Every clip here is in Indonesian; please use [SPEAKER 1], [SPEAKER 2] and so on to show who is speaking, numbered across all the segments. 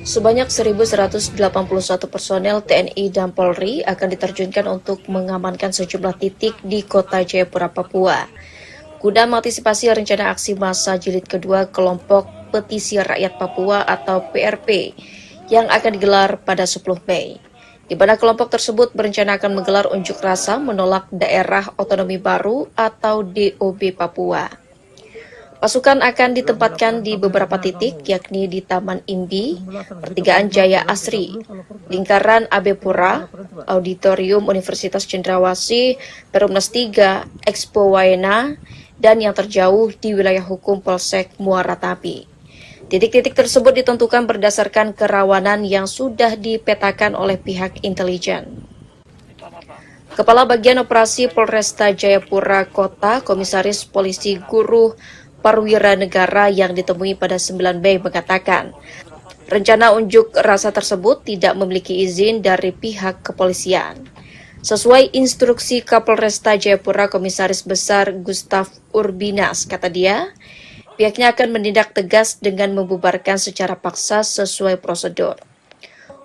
[SPEAKER 1] Sebanyak 1.181 personel TNI dan Polri akan diterjunkan untuk mengamankan sejumlah titik di kota Jayapura, Papua. Guna mengantisipasi rencana aksi massa jilid kedua kelompok Petisi Rakyat Papua atau PRP yang akan digelar pada 10 Mei. Di mana kelompok tersebut berencana akan menggelar unjuk rasa menolak daerah otonomi baru atau DOB Papua. Pasukan akan ditempatkan di beberapa titik, yakni di Taman Imbi, Pertigaan Jaya Asri, Lingkaran Abepura, Auditorium Universitas Cendrawasih, Perumnas 3, Expo Waena, dan yang terjauh di wilayah hukum Polsek Muara Tapi. Titik-titik tersebut ditentukan berdasarkan kerawanan yang sudah dipetakan oleh pihak intelijen. Kepala Bagian Operasi Polresta Jayapura Kota, Komisaris Polisi Guru Perwira Negara yang ditemui pada 9 Mei mengatakan, rencana unjuk rasa tersebut tidak memiliki izin dari pihak kepolisian. Sesuai instruksi Kapolresta Jayapura Komisaris Besar Gustav Urbinas, kata dia, pihaknya akan menindak tegas dengan membubarkan secara paksa sesuai prosedur.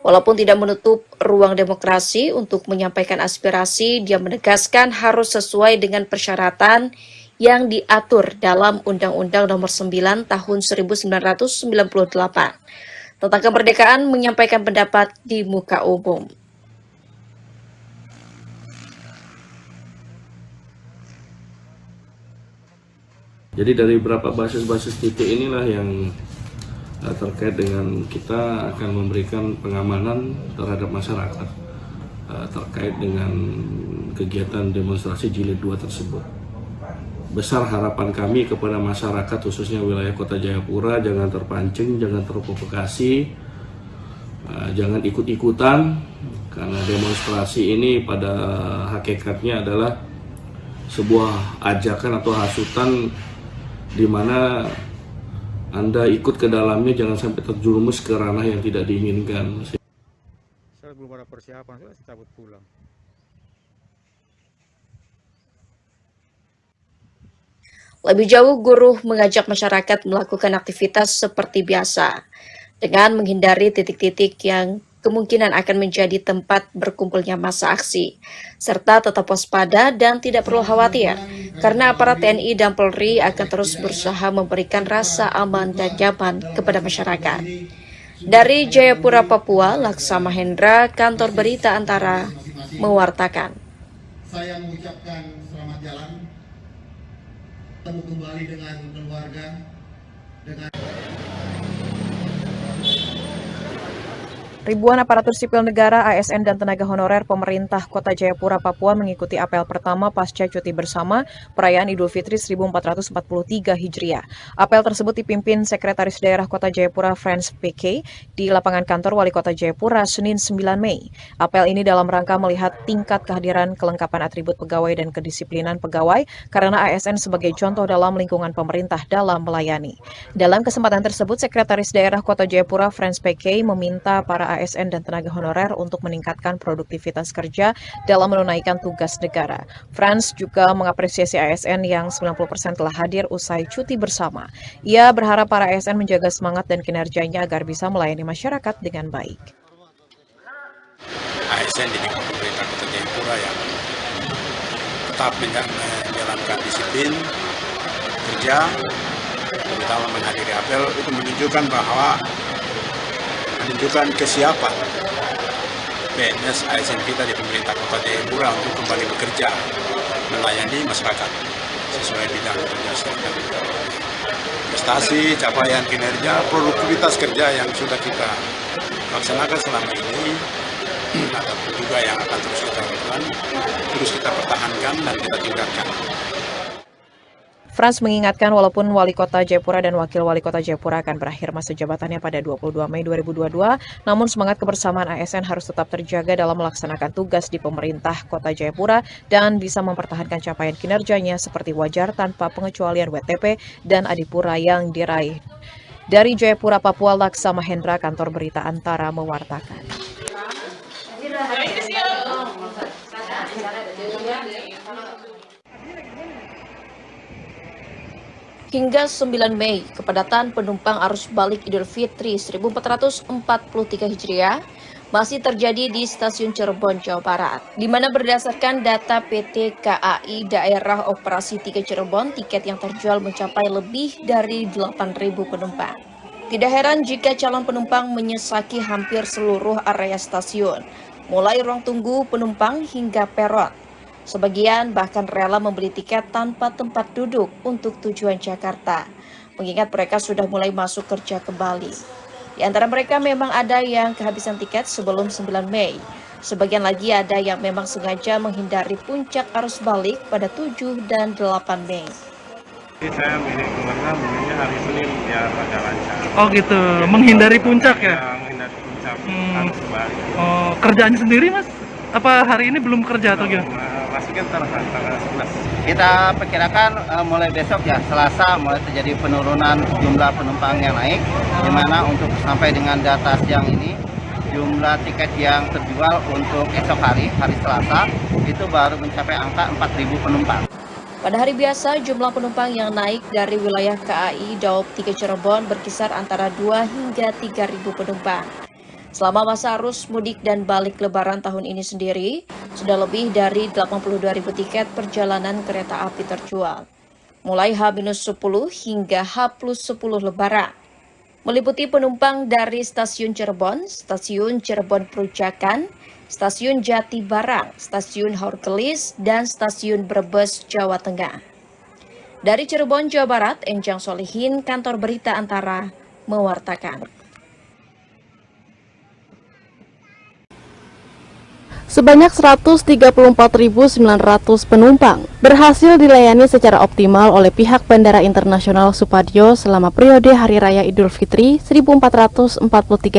[SPEAKER 1] Walaupun tidak menutup ruang demokrasi untuk menyampaikan aspirasi, dia menegaskan harus sesuai dengan persyaratan yang diatur dalam Undang-Undang Nomor 9 Tahun 1998 tentang kemerdekaan menyampaikan pendapat di muka umum.
[SPEAKER 2] Jadi dari beberapa basis-basis titik inilah yang terkait dengan kita akan memberikan pengamanan terhadap masyarakat terkait dengan kegiatan demonstrasi jilid 2 tersebut. Besar harapan kami kepada masyarakat khususnya wilayah Kota Jayapura, jangan terpancing, jangan terprovokasi, jangan ikut-ikutan, karena demonstrasi ini pada hakikatnya adalah sebuah ajakan atau hasutan di mana Anda ikut ke dalamnya, jangan sampai terjerumus ke ranah yang tidak diinginkan.
[SPEAKER 3] Saya belum ada persiapan, saya cabut pulang.
[SPEAKER 1] Lebih jauh, guru mengajak masyarakat melakukan aktivitas seperti biasa dengan menghindari titik-titik yang kemungkinan akan menjadi tempat berkumpulnya massa aksi, serta tetap waspada dan tidak perlu khawatir, karena aparat TNI dan Polri akan terus berusaha memberikan rasa aman dan nyaman kepada masyarakat. Dari Jayapura, Papua, Laksa Mahendra, Kantor Berita Antara, mewartakan.
[SPEAKER 4] Saya mengucapkan selamat jalan, bertemu kembali dengan keluarga, dengan
[SPEAKER 5] Ribuan aparatur sipil negara, ASN, dan tenaga honorer pemerintah Kota Jayapura, Papua mengikuti apel pertama pasca cuti bersama perayaan Idul Fitri 1443 Hijriah. Apel tersebut dipimpin Sekretaris Daerah Kota Jayapura Frans PK di lapangan kantor Wali Kota Jayapura Senin 9 Mei. Apel ini dalam rangka melihat tingkat kehadiran kelengkapan atribut pegawai dan kedisiplinan pegawai karena ASN sebagai contoh dalam lingkungan pemerintah dalam melayani. Dalam kesempatan tersebut, Sekretaris Daerah Kota Jayapura Frans PK meminta para ASN dan tenaga honorer untuk meningkatkan produktivitas kerja dalam menunaikan tugas negara. Frans juga mengapresiasi ASN yang 90% telah hadir usai cuti bersama. Ia berharap para ASN menjaga semangat dan kinerjanya agar bisa melayani masyarakat dengan baik.
[SPEAKER 3] ASN di lingkungan pemerintah Kota Jayapura yang tetap menjalankan disiplin kerja, terutama menghadiri apel, itu menunjukkan kesiapan PNS ASN kita di pemerintah Kota Jayapura untuk kembali bekerja melayani masyarakat sesuai bidang kerja serta prestasi, capaian kinerja, produktivitas kerja yang sudah kita laksanakan selama ini ada juga yang akan terus kita lakukan, terus kita pertahankan dan kita tingkatkan.
[SPEAKER 5] Frans mengingatkan walaupun Wali Kota Jayapura dan Wakil Wali Kota Jayapura akan berakhir masa jabatannya pada 22 Mei 2022, namun semangat kebersamaan ASN harus tetap terjaga dalam melaksanakan tugas di pemerintah Kota Jayapura dan bisa mempertahankan capaian kinerjanya seperti wajar tanpa pengecualian WTP dan Adipura yang diraih. Dari Jayapura, Papua, Laksa Mahendra, Kantor Berita Antara mewartakan.
[SPEAKER 1] Hingga 9 Mei, kepadatan penumpang arus balik Idul Fitri 1443 Hijriah masih terjadi di stasiun Cirebon, Jawa Barat, di mana berdasarkan data PT KAI Daerah Operasi 3 Cirebon, tiket yang terjual mencapai lebih dari 8.000 penumpang. Tidak heran jika calon penumpang menyesaki hampir seluruh area stasiun, mulai ruang tunggu penumpang hingga peron. Sebagian bahkan rela membeli tiket tanpa tempat duduk untuk tujuan Jakarta, mengingat mereka sudah mulai masuk kerja kembali. Di antara mereka memang ada yang kehabisan tiket sebelum 9 Mei. Sebagian lagi ada yang memang sengaja menghindari puncak arus balik pada 7 dan 8 Mei.
[SPEAKER 6] Saya milihnya hari Senin biar agak lancar.
[SPEAKER 7] Oh gitu, menghindari puncak ya?
[SPEAKER 6] Menghindari puncak arus balik.
[SPEAKER 7] Oh, kerjaannya sendiri mas? Apa hari ini belum kerja atau gimana?
[SPEAKER 6] Masih kan tanggal 11.
[SPEAKER 8] Kita perkirakan mulai besok ya, Selasa mulai terjadi penurunan jumlah penumpang yang naik, di mana untuk sampai dengan data siang ini jumlah tiket yang terjual untuk esok hari Selasa itu baru mencapai angka 4.000 penumpang.
[SPEAKER 1] Pada hari biasa, jumlah penumpang yang naik dari wilayah KAI Daob 3 Cirebon berkisar antara 2 hingga 3.000 penumpang. Selama masa arus mudik dan balik lebaran tahun ini sendiri, sudah lebih dari 82.000 tiket perjalanan kereta api terjual, mulai H-10 hingga H+10 lebaran. Meliputi penumpang dari Stasiun Cirebon Perujakan, Stasiun Jati Barang, Stasiun Haurgelis, dan Stasiun Brebes, Jawa Tengah. Dari Cirebon, Jawa Barat, Enjang Solihin, Kantor Berita Antara, mewartakan.
[SPEAKER 9] Sebanyak 134.900 penumpang berhasil dilayani secara optimal oleh pihak Bandara Internasional Supadio selama periode Hari Raya Idul Fitri 1443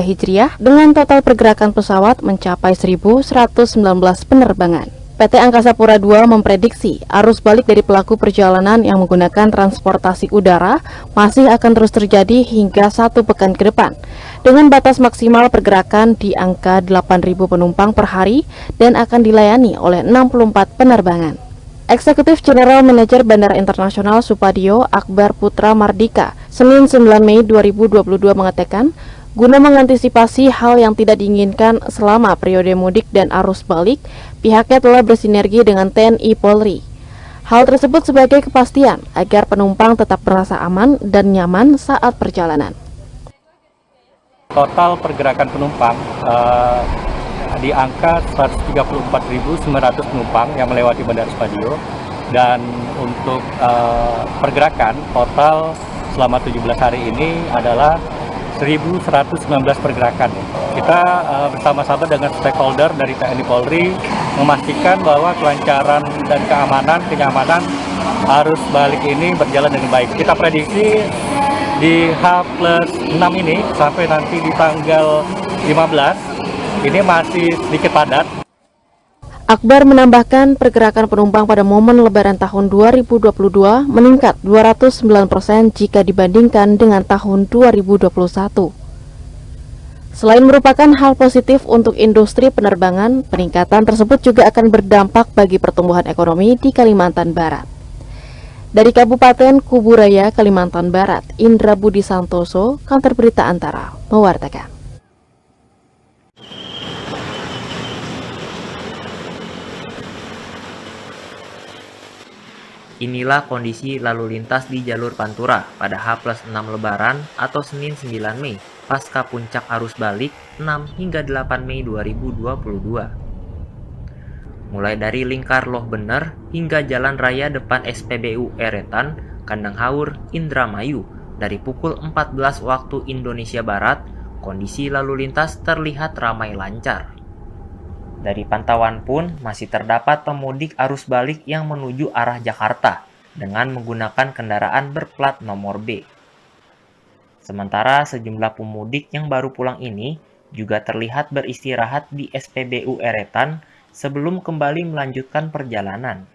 [SPEAKER 9] Hijriah dengan total pergerakan pesawat mencapai 1.119 penerbangan. PT Angkasa Pura II memprediksi arus balik dari pelaku perjalanan yang menggunakan transportasi udara masih akan terus terjadi hingga 1 pekan ke depan, dengan batas maksimal pergerakan di angka 8.000 penumpang per hari dan akan dilayani oleh 64 penerbangan. Eksekutif General Manager Bandara Internasional Supadio Akbar Putra Mardika, Senin 9 Mei 2022 mengatakan, guna mengantisipasi hal yang tidak diinginkan selama periode mudik dan arus balik, pihaknya telah bersinergi dengan TNI Polri. Hal tersebut sebagai kepastian agar penumpang tetap merasa aman dan nyaman saat perjalanan.
[SPEAKER 6] Total pergerakan penumpang di angka 134.900 penumpang yang melewati Bandara Supadio, dan untuk pergerakan total selama 17 hari ini adalah 1.119 pergerakan. Kita bersama-sama dengan stakeholder dari TNI Polri memastikan bahwa kelancaran dan kenyamanan arus balik ini berjalan dengan baik. Kita prediksi di H+6 ini sampai nanti di tanggal 15 ini masih sedikit padat.
[SPEAKER 9] Akbar menambahkan pergerakan penumpang pada momen Lebaran tahun 2022 meningkat 209% jika dibandingkan dengan tahun 2021. Selain merupakan hal positif untuk industri penerbangan, peningkatan tersebut juga akan berdampak bagi pertumbuhan ekonomi di Kalimantan Barat. Dari Kabupaten Kuburaya, Kalimantan Barat, Indra Budi Santoso, Kantor Berita Antara, mewartakan.
[SPEAKER 10] Inilah kondisi lalu lintas di jalur Pantura pada H+6 Lebaran atau Senin 9 Mei pasca puncak arus balik 6 hingga 8 Mei 2022. Mulai dari Lingkar Loh Bener hingga Jalan Raya depan SPBU Eretan, Kandang Haur, Indramayu dari pukul 14 waktu Indonesia Barat, kondisi lalu lintas terlihat ramai lancar. Dari pantauan pun masih terdapat pemudik arus balik yang menuju arah Jakarta dengan menggunakan kendaraan berplat nomor B. Sementara sejumlah pemudik yang baru pulang ini juga terlihat beristirahat di SPBU Eretan sebelum kembali melanjutkan perjalanan.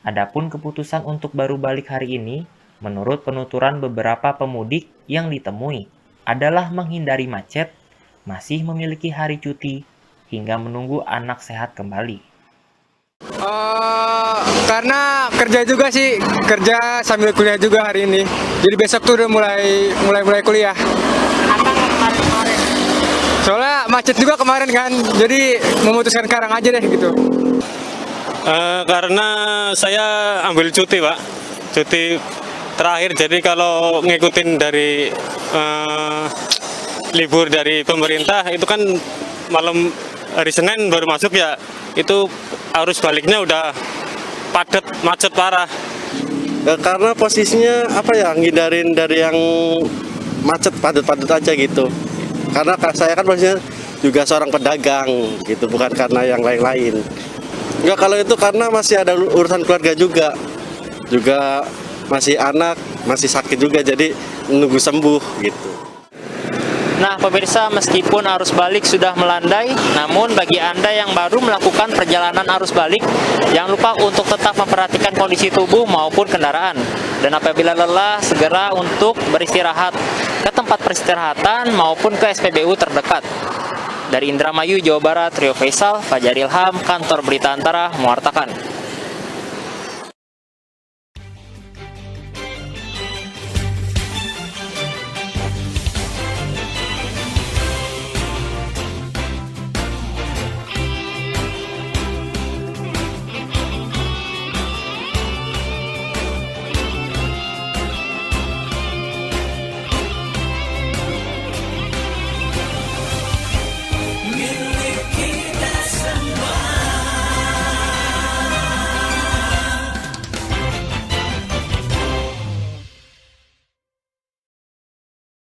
[SPEAKER 10] Adapun keputusan untuk baru balik hari ini, menurut penuturan beberapa pemudik yang ditemui, adalah menghindari macet, masih memiliki hari cuti, hingga menunggu anak sehat kembali.
[SPEAKER 11] karena kerja juga sih, kerja sambil kuliah juga hari ini. Jadi besok tuh udah mulai kuliah. Soalnya macet juga kemarin kan, jadi memutuskan sekarang aja deh gitu.
[SPEAKER 12] Karena saya ambil cuti, Pak. Cuti terakhir, jadi kalau ngikutin dari libur dari pemerintah itu kan malam hari Senin baru masuk ya, itu arus baliknya udah padat, macet parah.
[SPEAKER 13] Karena posisinya apa ya, ngindarin dari yang macet padat-padat aja gitu. Karena saya kan posisinya juga seorang pedagang gitu, bukan karena yang lain-lain. Enggak, kalau itu karena masih ada urusan keluarga juga masih anak, masih sakit juga, jadi nunggu sembuh gitu.
[SPEAKER 10] Nah, pemirsa, meskipun arus balik sudah melandai, namun bagi Anda yang baru melakukan perjalanan arus balik, jangan lupa untuk tetap memperhatikan kondisi tubuh maupun kendaraan. Dan apabila lelah, segera untuk beristirahat ke tempat peristirahatan maupun ke SPBU terdekat. Dari Indramayu, Jawa Barat, Rio Faisal, Fajar Ilham, Kantor Berita Antara, mewartakan.